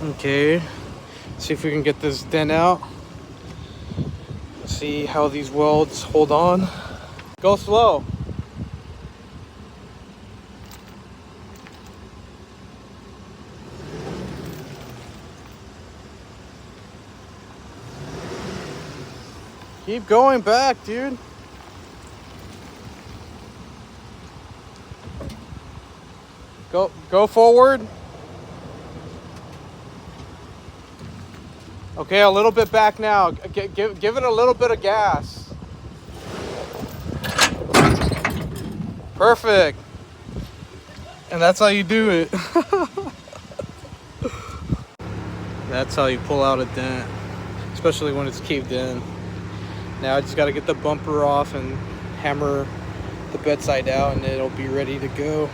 Okay, see if we can get this dent out. See how these welds hold on. Go slow. Keep going back, dude. Go forward. Okay, a little bit back now. Give it a little bit of gas. Perfect. And that's how you do it. That's how you pull out a dent, especially when it's caved in. Now I just got to get the bumper off and hammer the bedside out, and it'll be ready to go.